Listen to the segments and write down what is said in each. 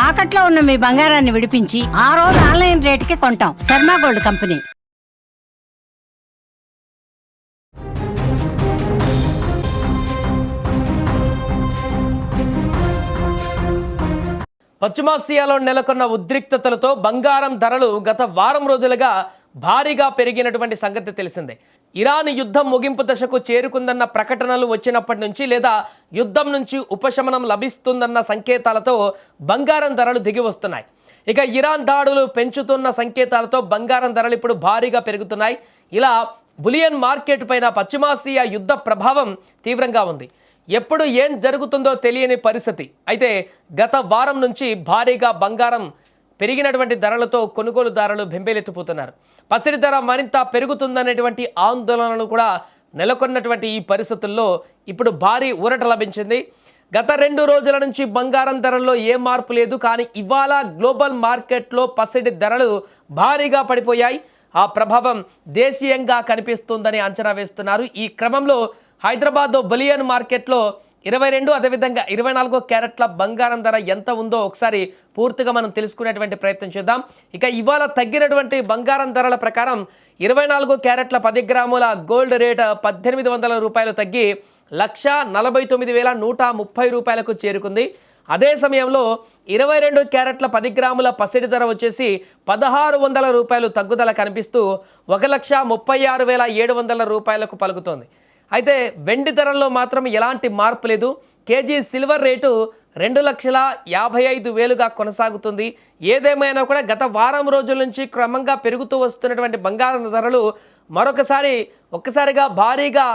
తాకట్లో ఉన్న మీ బంగారాన్ని విడిపించి ఆ రోజు ఆన్లైన్ రేటుకి కొంటాం. Sharma gold company. పశ్చిమాసియాలో నెలకొన్న ఉద్రిక్తతలతో బంగారం ధరలు గత వారం రోజులుగా భారీగా పెరిగినటువంటి సంగతి తెలిసిందే. ఇరాన్ యుద్ధం ముగింపు దశకు చేరుకుందన్న ప్రకటనలు వచ్చినప్పటి నుంచి లేదా యుద్ధం నుంచి ఉపశమనం లభిస్తుందన్న సంకేతాలతో బంగారం ధరలు దిగి వస్తున్నాయి. ఇక ఇరాన్ దాడులు పెంచుతున్న సంకేతాలతో బంగారం ధరలు ఇప్పుడు భారీగా పెరుగుతున్నాయి. ఇలా బులియన్ మార్కెట్ పైన పశ్చిమాసియా యుద్ధ ప్రభావం తీవ్రంగా ఉంది. ఎప్పుడు ఏం జరుగుతుందో తెలియని పరిస్థితి. అయితే గత వారం నుంచి భారీగా బంగారం పెరిగినటువంటి ధరలతో కొనుగోలుదారులు బెంబేలెత్తిపోతున్నారు. పసిడి ధర మరింత పెరుగుతుందనేటువంటి ఆందోళనలు కూడా నెలకొన్నటువంటి ఈ పరిస్థితుల్లో ఇప్పుడు భారీ ఊరట లభించింది. గత 2 రోజుల నుంచి బంగారం ధరల్లో ఏ మార్పు లేదు. కానీ ఇవాళ గ్లోబల్ మార్కెట్లో పసిడి ధరలు భారీగా పడిపోయాయి. ఆ ప్రభావం దేశీయంగా కనిపిస్తుందని అంచనా వేస్తున్నారు. ఈ క్రమంలో హైదరాబాద్ బులియన్ మార్కెట్లో 22 అదేవిధంగా 24 క్యారెట్ల బంగారం ధర ఎంత ఉందో ఒకసారి పూర్తిగా మనం తెలుసుకునేటువంటి ప్రయత్నం చేద్దాం. ఇక ఇవాళ తగ్గినటువంటి బంగారం ధరల ప్రకారం 24 క్యారెట్ల 10 గ్రాముల గోల్డ్ రేట్ 1800 రూపాయలు తగ్గి 1,49,130 రూపాయలకు చేరుకుంది. అదే సమయంలో 22 క్యారెట్ల 10 గ్రాముల పసిడి ధర వచ్చేసి 1,600 రూపాయలు తగ్గుదల కనిపిస్తూ 1,36,700 రూపాయలకు పలుకుతోంది. అయితే వెండి ధరల్లో మాత్రం ఎలాంటి మార్పు లేదు. కేజీ సిల్వర్ రేటు 2,55,000గా కొనసాగుతుంది. ఏదేమైనా కూడా గత వారం రోజుల నుంచి క్రమంగా పెరుగుతూ వస్తున్నటువంటి బంగారం ధరలు ఒక్కసారిగా భారీగా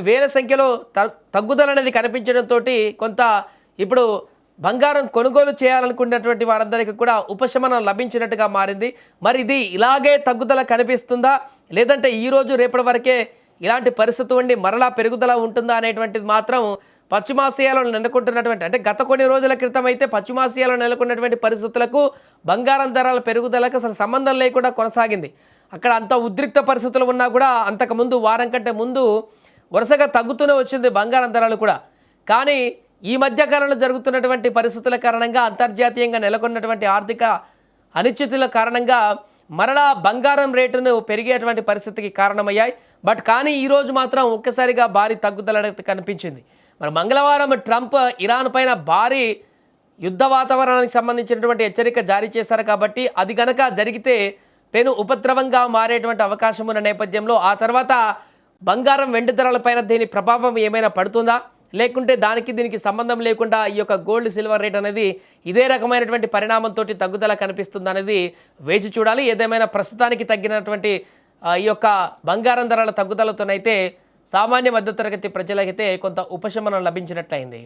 వేల సంఖ్యలో తగ్గుదల అనేది కనిపించడంతో కొంత ఇప్పుడు బంగారం కొనుగోలు చేయాలనుకున్నటువంటి వారందరికీ కూడా ఉపశమనం లభించినట్టుగా మారింది. మరి ఇది ఇలాగే తగ్గుదల కనిపిస్తుందా, లేదంటే ఈరోజు రేపటి వరకే ఇలాంటి పరిస్థితి ఉండి మరలా పెరుగుదల ఉంటుందా అనేటువంటిది మాత్రం పశ్చిమాసియాలో నెలకొంటున్నటువంటి, అంటే గత కొన్ని రోజుల క్రితం అయితే పశ్చిమాసియాలో నెలకొన్నటువంటి పరిస్థితులకు బంగారం ధరల పెరుగుదలకు అసలు సంబంధం లేకుండా కొనసాగింది. అక్కడ అంత ఉద్రిక్త పరిస్థితులు ఉన్నా కూడా అంతకుముందు వారం కంటే ముందు వరుసగా తగ్గుతూనే వచ్చింది బంగారం ధరలు కూడా. కానీ ఈ మధ్యకాలంలో జరుగుతున్నటువంటి పరిస్థితుల కారణంగా అంతర్జాతీయంగా నెలకొన్నటువంటి ఆర్థిక అనిశ్చితుల కారణంగా మరలా బంగారం రేటును పెరిగేటువంటి పరిస్థితికి కారణమయ్యాయి. కానీ ఈరోజు మాత్రం ఒక్కసారిగా భారీ తగ్గుదల కనిపించింది. మరి మంగళవారం ట్రంప్ ఇరాన్ పైన భారీ యుద్ధ వాతావరణానికి సంబంధించినటువంటి హెచ్చరిక జారీ చేశారు. కాబట్టి అది కనుక జరిగితే పెను ఉపద్రవంగా మారేటువంటి అవకాశం ఉన్న నేపథ్యంలో ఆ తర్వాత బంగారం వెండి ధరలపైన దీని ప్రభావం ఏమైనా పడుతుందా, లేకుంటే దీనికి సంబంధం లేకుండా ఈ యొక్క గోల్డ్ సిల్వర్ రేట్ అనేది ఇదే రకమైనటువంటి పరిణామంతో తగ్గుదల కనిపిస్తుంది అనేది వేచి చూడాలి. ఏదేమైనా ప్రస్తుతానికి తగ్గినటువంటి ఈ యొక్క బంగారం ధరల తగ్గుదలతోనైతే సామాన్య మధ్యతరగతి ప్రజలకైతే కొంత ఉపశమనం లభించినట్లయింది.